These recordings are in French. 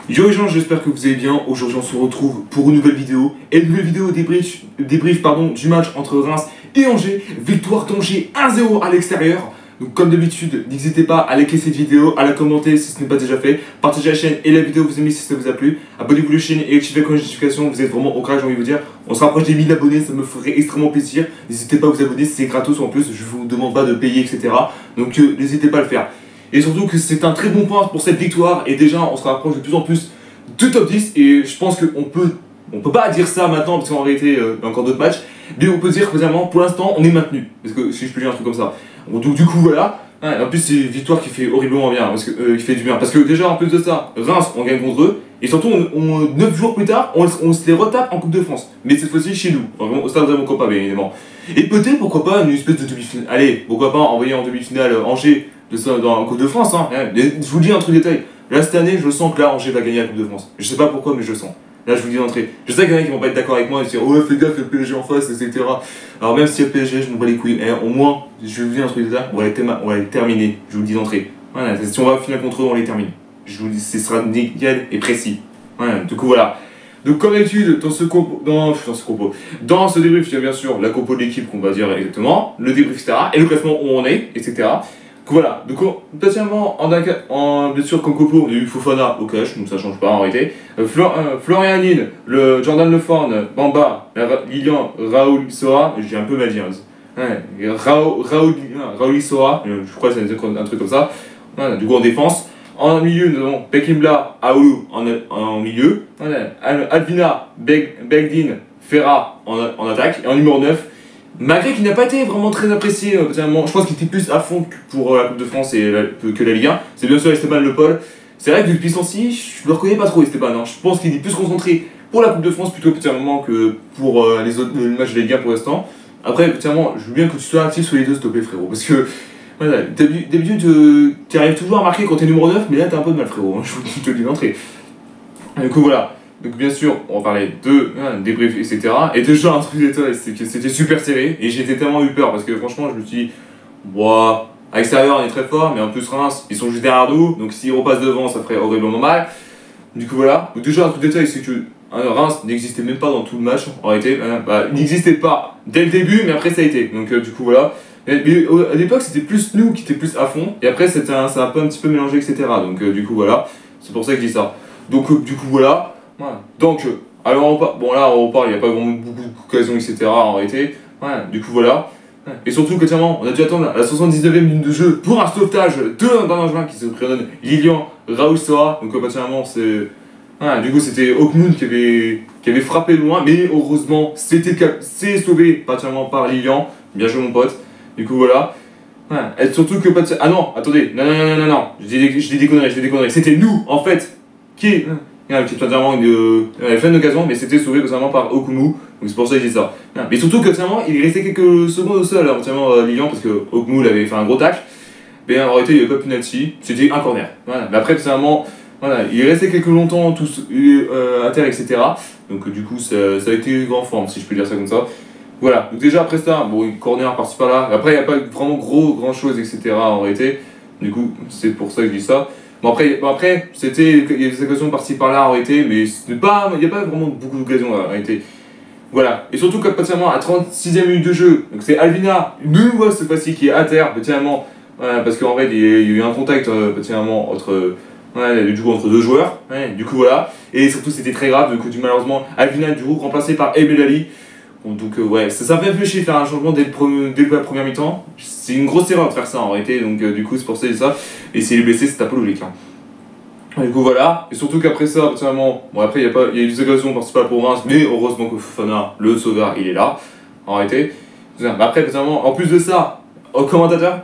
Yo les gens, j'espère que vous allez bien. Aujourd'hui on se retrouve pour une nouvelle vidéo. Et une nouvelle vidéo débrief du match entre Reims et Angers. Victoire d'Angers 1-0 à l'extérieur. Donc comme d'habitude, n'hésitez pas à liker cette vidéo, à la commenter si ce n'est pas déjà fait. Partagez la chaîne et la vidéo vous aimez si ça vous a plu. Abonnez-vous à la chaîne et activez la cloche de notification. Vous êtes vraiment au crack, j'ai envie de vous dire. On se rapproche des 1000 abonnés, ça me ferait extrêmement plaisir. N'hésitez pas à vous abonner, c'est gratos en plus. Je vous demande pas de payer, etc. Donc n'hésitez pas à le faire. Et surtout que c'est un très bon point pour cette victoire. Et déjà, on se rapproche de plus en plus de top 10. Et je pense qu'on peut pas dire ça maintenant, parce qu'en réalité, il y a encore d'autres matchs. Mais on peut dire que vraiment, pour l'instant, on est maintenu. Parce que si je peux dire un truc comme ça. Donc du coup, voilà. En plus, c'est une victoire qui fait horriblement bien. Parce que, qui fait du bien. Parce que déjà, en plus de ça, Reims, on gagne contre eux. Et surtout, 9 jours plus tard, on se les retape en Coupe de France. Mais cette fois-ci, chez nous. Vraiment, au stade de mon copain, bien évidemment. Et peut-être, pourquoi pas, une espèce de demi-finale. Allez, pourquoi pas envoyer en demi-finale Angers dans la Coupe de France. Hein. Je vous dis un truc détail. Là, cette année, je sens que là, Angers va gagner la Coupe de France. Je sais pas pourquoi, mais je le sens. Là, je vous dis d'entrée. Je sais qu'il y en a qui vont pas être d'accord avec moi et se dire, ouais, fais gaffe, il y a le PSG en face, etc. Alors, même s'il y a le PSG, je m'en bats les couilles. Au moins, je vais vous dire un truc détail, on va les terminer. Je vous le dis d'entrée. Voilà, si on va finir contre eux, on les termine. Je vous le dis, ce sera nickel et précis. Voilà, du coup, voilà. Donc, comme d'habitude, dans ce débrief, il y a bien sûr la compo de l'équipe qu'on va dire exactement, le débrief, etc. Et le classement où on est, etc. Voilà, donc spécialement bien sûr comme copo, on a eu Fofana au cash, donc ça change pas en réalité. Florian Nîmes, le Jordan Leforne, Bamba, Lilian, Raoul Sora, j'ai un peu mal dit. Raoul Sora, je crois que c'est un truc comme ça. Voilà, du coup en défense. En milieu, nous avons Pekimla, Aoulou en milieu. Voilà, Alvina, Begdin, Ferra en attaque. Et en numéro 9. Malgré qu'il n'a pas été vraiment très apprécié, je pense qu'il était plus à fond pour la Coupe de France que la Ligue 1. C'est bien sûr Esteban Le Paul. C'est vrai que depuis son ci, je le reconnais pas trop Esteban. Hein. Je pense qu'il est plus concentré pour la Coupe de France plutôt que pour les autres matchs de Ligue 1 pour l'instant. Après, je veux bien que tu sois actif sur les deux, s'il te plaît, frérot. Parce que voilà, d'habitude, tu arrives toujours à marquer quand t'es numéro 9, mais là t'as un peu de mal, frérot. Hein, je te le dis d'entrée. Du coup, voilà. Donc bien sûr, on va parler de débrief, etc. Et déjà, un truc détail, c'est que c'était super serré. Et j'étais tellement eu peur parce que franchement, je me suis dit, à l'extérieur, on est très fort, mais en plus, Reims, ils sont juste derrière nous. Donc s'ils repassent devant, ça ferait horriblement mal. Du coup, voilà. Donc déjà, un truc détail, c'est que Reims n'existait même pas dans tout le match. En réalité, il n'existait pas dès le début, mais après, ça a été. Donc du coup, voilà. Mais à l'époque, c'était plus nous qui étions plus à fond. Et après, ça a un petit peu mélangé, etc. Donc du coup, voilà. C'est pour ça que je dis ça. Donc du coup, voilà. Voilà. Donc, alors là on repart, il n'y a pas vraiment beaucoup d'occasions, etc. en réalité. Voilà. Du coup, voilà. Et surtout, quotidiennement, on a dû attendre la 79e minute de jeu pour un sauvetage d'un Angevin qui se prénomme Lilian Raoul Sora. Donc, quotidiennement, c'est. Voilà. Du coup, c'était Hawkmoon qui avait frappé loin, mais heureusement, c'est sauvé particulièrement par Lilian. Bien joué, mon pote. Du coup, voilà. Voilà. Et surtout que. Ah non, attendez, non. Je dis des conneries. C'était nous, en fait, qui. Il y a fait une occasion, mais c'était sauvé seulement par Okumu, donc c'est pour ça que je dis ça. Mais surtout que il restait quelques secondes au sol, Lilian, parce que Okumu avait fait un gros tacle. Mais en réalité, il n'y avait pas de penalty, c'était un corner. Voilà. Mais après, voilà, il est resté longtemps tous à terre, etc. Donc du coup, ça a été grand forme, si je peux dire ça comme ça. Voilà, donc déjà après ça, corner par-ci par-là. Après, il n'y a pas vraiment grand chose, etc. en réalité. Du coup, c'est pour ça que je dis ça. Bon après, il y a des occasions par-ci par-là en réalité, mais il n'y a pas vraiment beaucoup d'occasions en réalité. Voilà, et surtout que particulièrement à 36e minute de jeu, donc c'est Alvina, cette fois-ci qui est à terre, particulièrement, parce qu'en fait il y a eu un contact particulièrement entre deux joueurs, du coup voilà, et surtout c'était très grave, donc malheureusement Alvina du coup remplacé par Emelali. Donc ça fait réfléchir faire un changement dès la première mi-temps. C'est une grosse erreur de faire ça en réalité, donc du coup c'est pour ça que je dis ça. Et s'il est blessé, c'est un peu logique. Hein. Du coup voilà, et surtout qu'après ça, après il y a eu des occasions principales pour Reims, mais heureusement que Fofana, le sauveur, il est là, en réalité. Après, en plus de ça, au commentateur,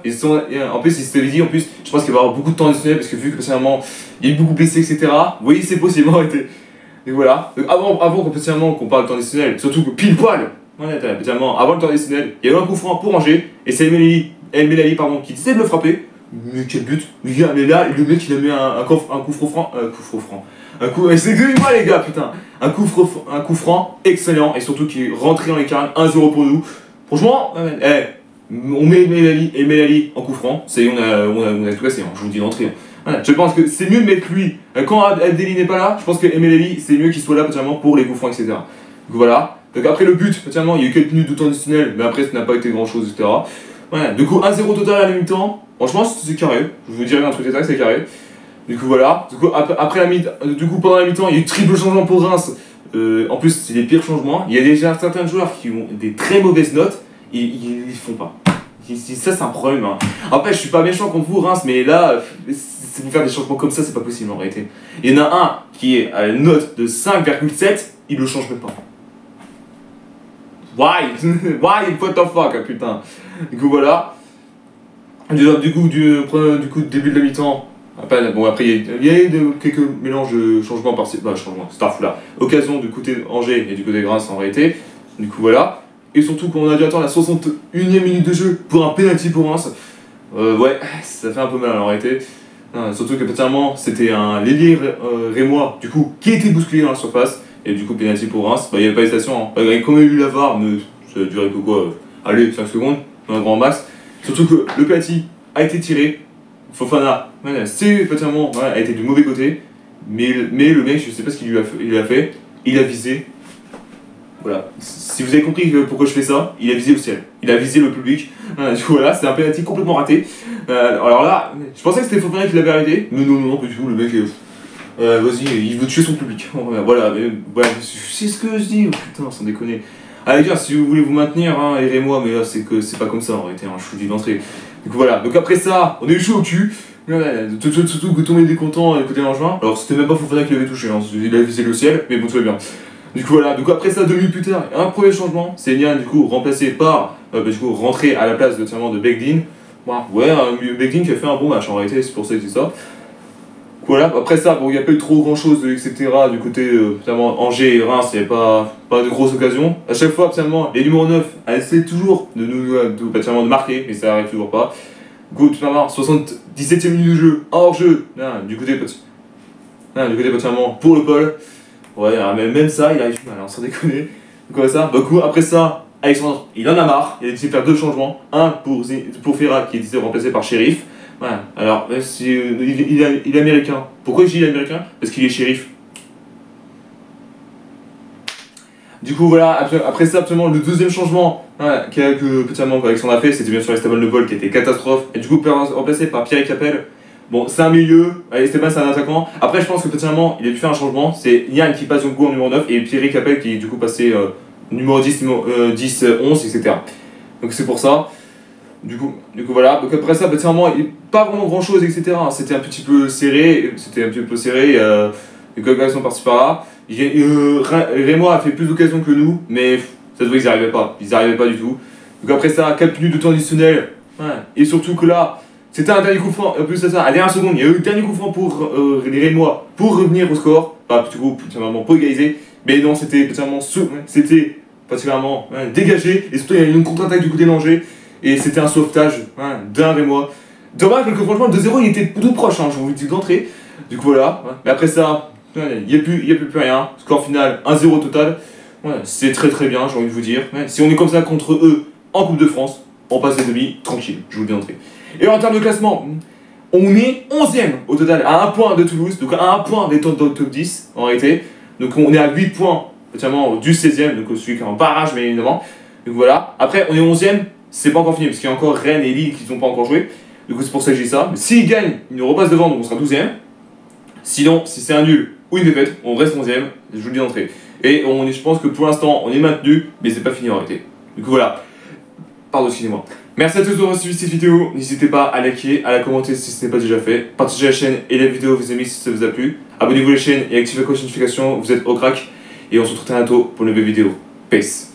en plus il s'était dit, je pense qu'il va y avoir beaucoup de temps additionnel, parce que vu que il y a eu beaucoup blessés, etc. Oui, c'est possible en réalité. Et voilà. Donc avant qu'on parle de temps additionnel, surtout que pile poil, avant le temps additionnel, il y a eu un coup franc pour Angers, et c'est El Melali qui décide de le frapper. Mais quel but! Mais là, le mec il a mis un coup franc. Excusez-moi les gars, putain! Un coup franc excellent, et surtout qui est rentré dans les carènes 1-0 pour nous. Franchement, on met El Melali en coup franc, on a tout cassé, hein, je vous dis d'entrée. Voilà, je pense que c'est mieux de mettre lui. Quand Abdelli n'est pas là, je pense que Emeleli, c'est mieux qu'il soit là potentiellement pour les coups francs, etc. Donc voilà. Donc après le but, potentiellement, il y a eu quelques minutes de temps additionnel, mais après ça n'a pas été grand chose, etc. Voilà. Du coup, 1-0 total à la mi-temps. Franchement, c'est carré. Je vous dirais un truc détail, c'est carré. Du coup, voilà. Du coup, pendant la mi-temps, il y a eu triple changement pour Reims. En plus, c'est les pires changements. Il y a déjà certains joueurs qui ont des très mauvaises notes et ils font pas. Ça, c'est un problème. Hein. Après, je suis pas méchant contre vous, Reims, mais là, vous faire des changements comme ça, c'est pas possible en réalité. Il y en a un qui est à une note de 5,7, il le change même pas. Why? Why? What the fuck, putain. Du coup, voilà. Du coup, début de la mi-temps. Après, il y a eu quelques mélanges de changements par-ci. Bah, changement, c'est un fou là. Occasion du côté Angers et du côté Reims en réalité. Du coup, voilà. Et surtout qu'on a dû attendre la 61e minute de jeu pour un penalty pour Reims. Ouais, ça fait un peu mal en réalité. Surtout que potentiellement c'était un l'ailier rémois du coup qui a été bousculé dans la surface. Et du coup, penalty pour Reims. Bah, il n'y avait pas d'hésitation. Hein. Quand il y a eu la VAR, mais ça a duré que quoi allez, 5 secondes, un grand max. Surtout que le penalty a été tiré. Fofana, c'est potentiellement a été du mauvais côté. Mais le mec, je sais pas ce qu'il a fait. Il a visé. Voilà. Si vous avez compris pourquoi je fais ça, il a visé le ciel. Il a visé le public. Voilà, c'est un penalty complètement raté. Alors là, je pensais que c'était Fofana qui l'avait arrêté. Mais non, pas du tout. Le mec, vas-y, il veut tuer son public. Voilà, c'est ce que je dis. Putain, sans déconner. Allez, dire, si vous voulez vous maintenir, hein, aidez-moi, mais là, c'est pas comme ça en réalité. Hein, je vous dis d'entrée. Donc voilà. Donc après ça, on est eu chaud au cul. Surtout que tout le monde était content côté Langevin. Alors c'était même pas Fofana qui l'avait touché. Hein, il a visé le ciel, mais bon, tout va bien. Du coup voilà, après ça, 2 minutes plus tard, un premier changement, c'est Nian du coup remplacé par, rentré à la place de Begdin. Ouais, Begdin qui a fait un bon match en réalité, c'est pour ça que je dis ça. Voilà, après ça, bon, il n'y a pas eu trop grand chose, etc. Du côté, notamment Angers et Reims, il n'y avait pas de grosses occasions. À chaque fois, absolument, les numéros 9 essaient toujours de marquer, mais ça n'arrive toujours pas. Du coup, tout simplement, 77e minute de jeu, hors jeu, du côté pour le Paul. Ouais, mais même ça, il arrive mal, hein, sans déconner. Donc ça, après ça, Alexandre, il en a marre, il a décidé de faire 2 changements. Un pour Ferrat, qui est décidé de remplacer par Shérif. Voilà, alors, il est américain. Pourquoi je dis il est américain? Parce qu'il est shérif. Du coup, voilà, après ça, absolument, le deuxième changement que Alexandre a fait, c'était bien sûr Esteban Le Paul qui était catastrophe. Et du coup, remplacé par Pierre Capel. Bon, c'est un milieu, Esteban c'est un attaquant. Après, je pense que potentiellement, il a dû faire un changement. C'est Yann qui passe au coup en numéro 9 et Pierre Capel qui est du coup passé numéro 10, 11, etc. Donc c'est pour ça. Du coup voilà. Donc après ça, potentiellement, pas vraiment grand chose, etc. C'était un petit peu serré. Les occasions par-ci par-là. Rémois a fait plus d'occasions que nous, mais ça se voit qu'ils n'y arrivaient pas. Ils n'y arrivaient pas du tout. Donc après ça, 4 minutes de temps additionnel. Et surtout que là, c'était un dernier coup franc, en plus de ça, à la dernière seconde, il y a eu le dernier coup franc pour les Rémois pour revenir au score, pas du coup, pour égaliser, mais non, c'était particulièrement dégagé, et surtout il y a eu une contre-attaque du côté d'Angers, et c'était un sauvetage d'un Rémois. Dommage que franchement, le 2-0 il était tout proche, je vous le dis d'entrée, du coup voilà, mais après ça, il n'y a plus rien, score final 1-0 total, c'est très très bien, j'ai envie de vous dire, si on est comme ça contre eux en Coupe de France, on passe les demi tranquille, je vous le dis d'entrée. Et en termes de classement, on est 11ème au total, à 1 point de Toulouse, donc à 1 point des top 10 en réalité. Donc on est à 8 points notamment du 16ème, donc celui qui est en barrage, mais évidemment. Donc voilà, après on est 11ème, c'est pas encore fini, parce qu'il y a encore Rennes et Lille qui n'ont pas encore joué. Du coup c'est pour ça que je dis ça. Mais s'ils gagnent, ils nous repassent devant, donc on sera 12ème. Sinon, si c'est un nul ou une défaite, on reste 11ème, je vous le dis d'entrée. Et je pense que pour l'instant, on est maintenu, mais c'est pas fini en réalité. Du coup voilà. Pardon, excusez-moi. Merci à tous d'avoir suivi cette vidéo. N'hésitez pas à liker, à la commenter si ce n'est pas déjà fait. Partagez la chaîne et la vidéo vous aimez si ça vous a plu. Abonnez-vous à la chaîne et activez la cloche de notification. Vous êtes au crack. Et on se retrouve très bientôt pour une nouvelle vidéo. Peace.